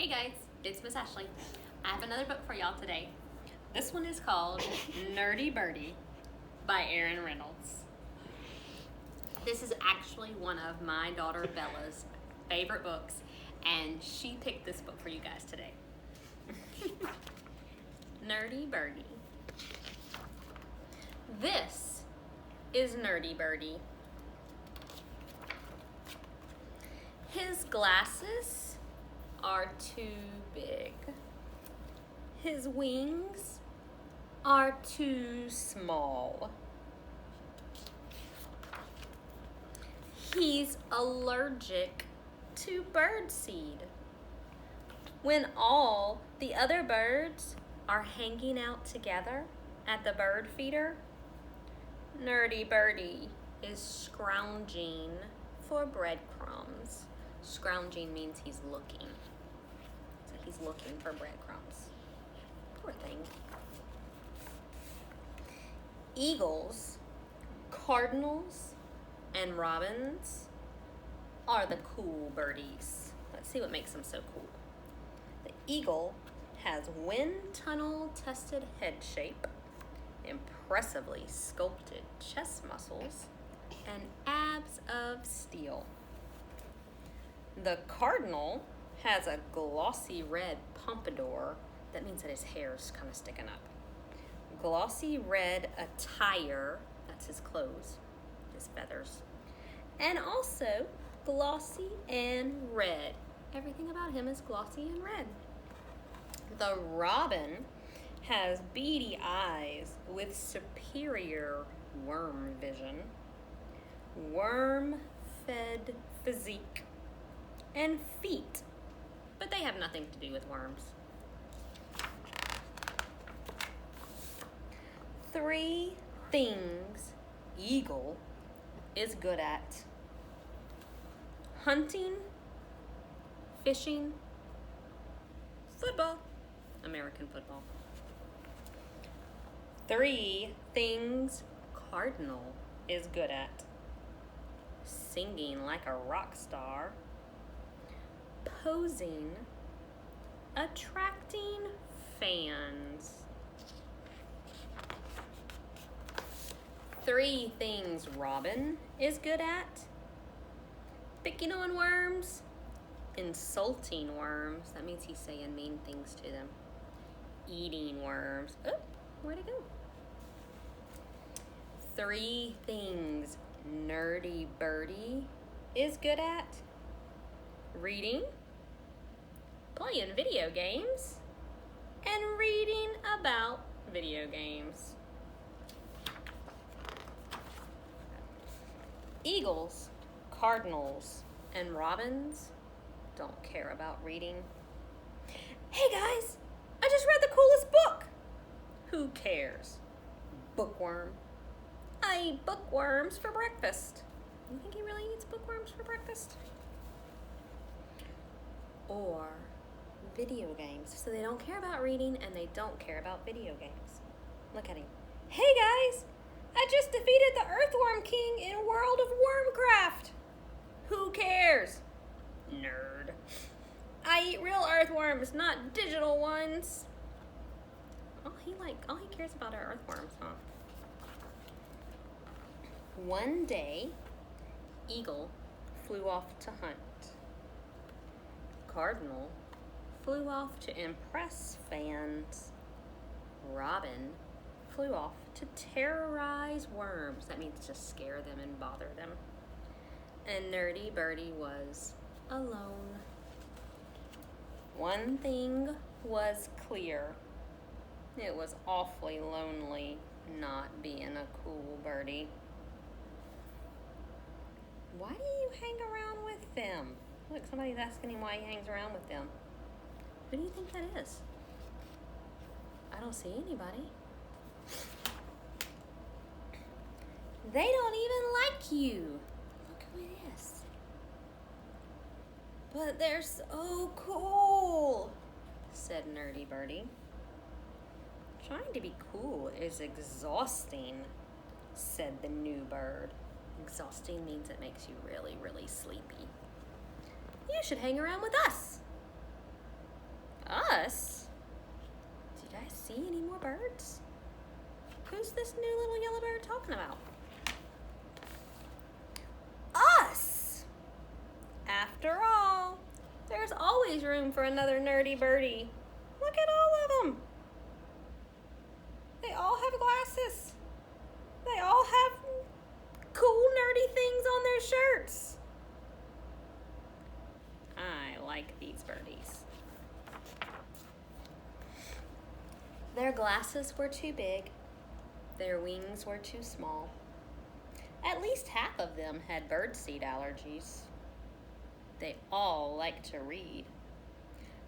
Hey guys, it's Miss Ashley. I have another book for y'all today. This one is called Nerdy Birdy by Erin Reynolds. This is actually one of my daughter Bella's favorite books, and she picked this book for you guys today. Nerdy Birdy. This is Nerdy Birdy. His glasses are too big. His wings are too small. He's allergic to birdseed. When all the other birds are hanging out together at the bird feeder, Nerdy Birdy is scrounging for breadcrumbs. Scrounging means he's looking. So he's looking for breadcrumbs. Poor thing. Eagles, cardinals, and robins are the cool birdies. Let's see what makes them so cool. The eagle has wind tunnel tested head shape, impressively sculpted chest muscles, and abs of steel. The cardinal has a glossy red pompadour. That means that his hair's kind of sticking up. Glossy red attire, that's his clothes, his feathers. And also glossy and red. Everything about him is glossy and red. The robin has beady eyes with superior worm vision, worm-fed physique, and feet, but they have nothing to do with worms. 3 things eagle is good at: hunting, fishing, football, American football. 3 things cardinal is good at: singing like a rock star, posing, attracting fans. 3 things robin is good at: picking on worms, insulting worms. That means he's saying mean things to them. Eating worms. Oh, where'd it go? 3 things Nerdy Birdy is good at: reading, playing video games, and reading about video games. Eagles, cardinals, and robins don't care about reading. Hey guys, I just read the coolest book. Who cares? Bookworm. I eat bookworms for breakfast. You think he really eats bookworms for breakfast? Or video games. So they don't care about reading and they don't care about video games. Look at him. Hey guys, I just defeated the Earthworm King in World of Wormcraft. Who cares? Nerd. I eat real earthworms, not digital ones. All he cares about are earthworms, huh? One day, eagle flew off to hunt. Cardinal flew off to impress fans. Robin flew off to terrorize worms. That means just scare them and bother them. And Nerdy Birdy was alone. One thing was clear. It was awfully lonely not being a cool birdie. Why do you hang around with them? Look, somebody's asking him why he hangs around with them. Who do you think that is? I don't see anybody. They don't even like you. Look who it is. But they're so cool, said Nerdy Birdy. Trying to be cool is exhausting, said the new bird. Exhausting means it makes you really, really sleepy. You should hang around with us. birds? Who's this new little yellow bird talking about? Us! After all, there's always room for another nerdy birdie. Look at all of them. They all have glasses. They all have cool nerdy things on their shirts. I like these birdies. Their glasses were too big. Their wings were too small. At least half of them had birdseed allergies. They all liked to read.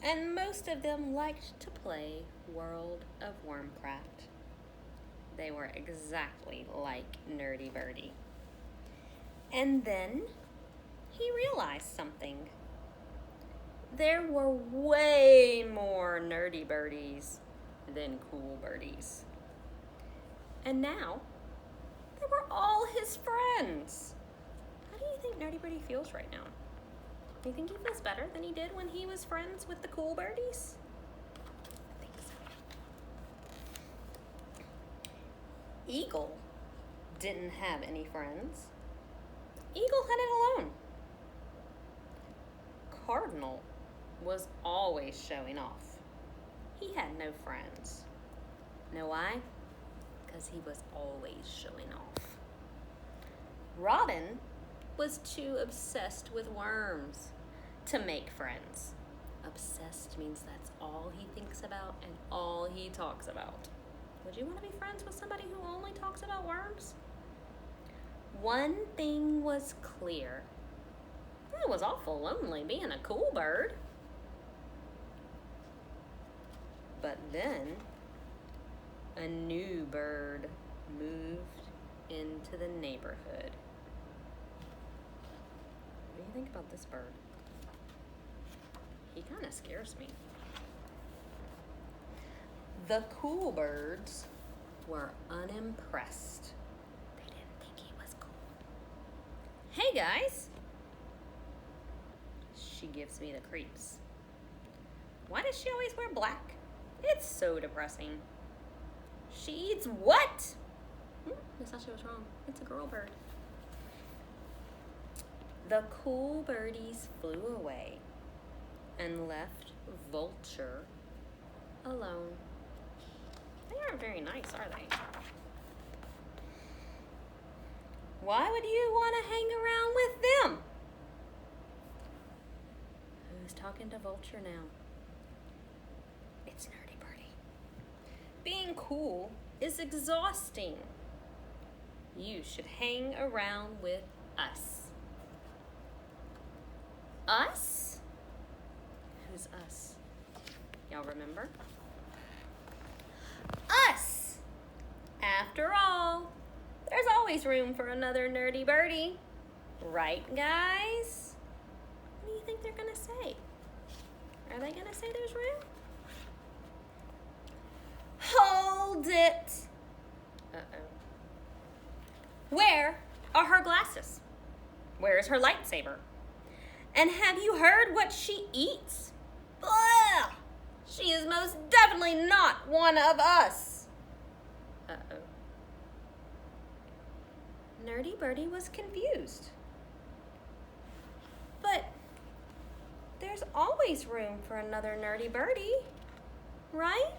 And most of them liked to play World of Wormcraft. They were exactly like Nerdy Birdie. And then he realized something. There were way more nerdy birdies than cool birdies. And now, they were all his friends. How do you think Nerdy Birdie feels right now? Do you think he feels better than he did when he was friends with the cool birdies? I think so. Eagle didn't have any friends. Eagle had it alone. Cardinal was always showing off. He had no friends. Know why? Because he was always showing off. Robin was too obsessed with worms to make friends. Obsessed means that's all he thinks about and all he talks about. Would you want to be friends with somebody who only talks about worms? One thing was clear. It was awful lonely being a cool bird. But then, a new bird moved into the neighborhood. What do you think about this bird? He kind of scares me. The cool birds were unimpressed. They didn't think he was cool. Hey guys! She gives me the creeps. Why does she always wear black? It's so depressing. She eats what? I thought she was wrong. It's a girl bird. The cool birdies flew away and left Vulture alone. They aren't very nice, are they? Why would you want to hang around with them? Who's talking to Vulture now? It's Nerdy Birdie. Being cool is exhausting. You should hang around with us. Us? Who's us? Y'all remember? Us! After all, there's always room for another Nerdy Birdie. Right, guys? What do you think they're gonna say? Are they gonna say there's room? Hold it! Uh-oh. Where are her glasses? Where is her lightsaber? And have you heard what she eats? Blah! She is most definitely not one of us. Uh-oh. Nerdy Birdie was confused. But there's always room for another Nerdy Birdie, right?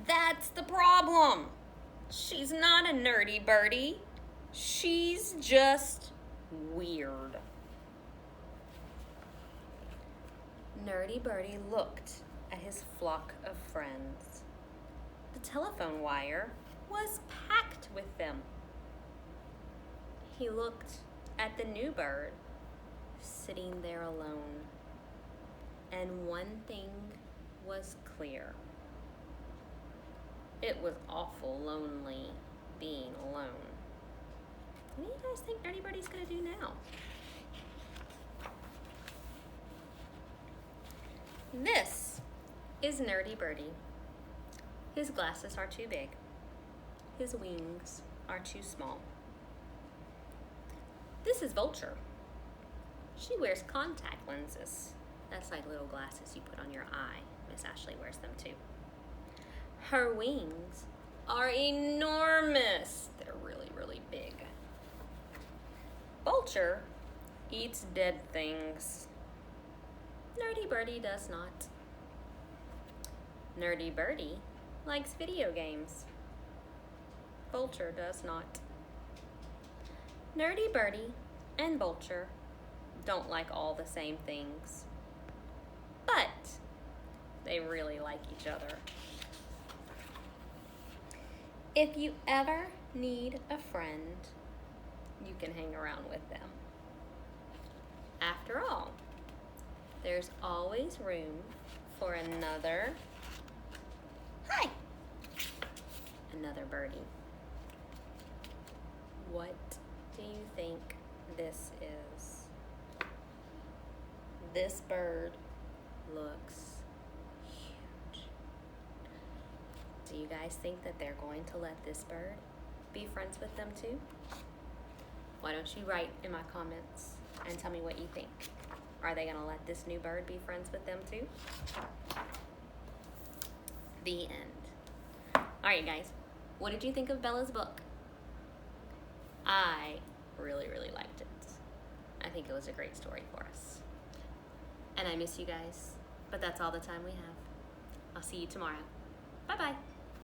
That's the problem. She's not a Nerdy Birdie. She's just weird. Nerdy Birdie looked at his flock of friends. The telephone wire was packed with them. He looked at the new bird sitting there alone. And one thing was clear. It was awful lonely being alone. What do you guys think Nerdy Birdie's gonna do now? This is Nerdy Birdie. His glasses are too big. His wings are too small. This is Vulture. She wears contact lenses. That's like little glasses you put on your eye. Miss Ashley wears them too. Her wings are enormous. They're really, really big. Vulture eats dead things. Nerdy Birdie does not. Nerdy Birdie likes video games. Vulture does not. Nerdy Birdie and Vulture don't like all the same things, but they really like each other. If you ever need a friend, you can hang around with them. After all, there's always room for another birdie. What do you think this is? This bird looks huge. Do you guys think that they're going to let this bird be friends with them too? Why don't you write in my comments and tell me what you think? Are they gonna let this new bird be friends with them too? The end. All right, guys, what did you think of Bella's book? I really, really liked it. I think it was a great story for us. And I miss you guys, but that's all the time we have. I'll see you tomorrow. Bye-bye.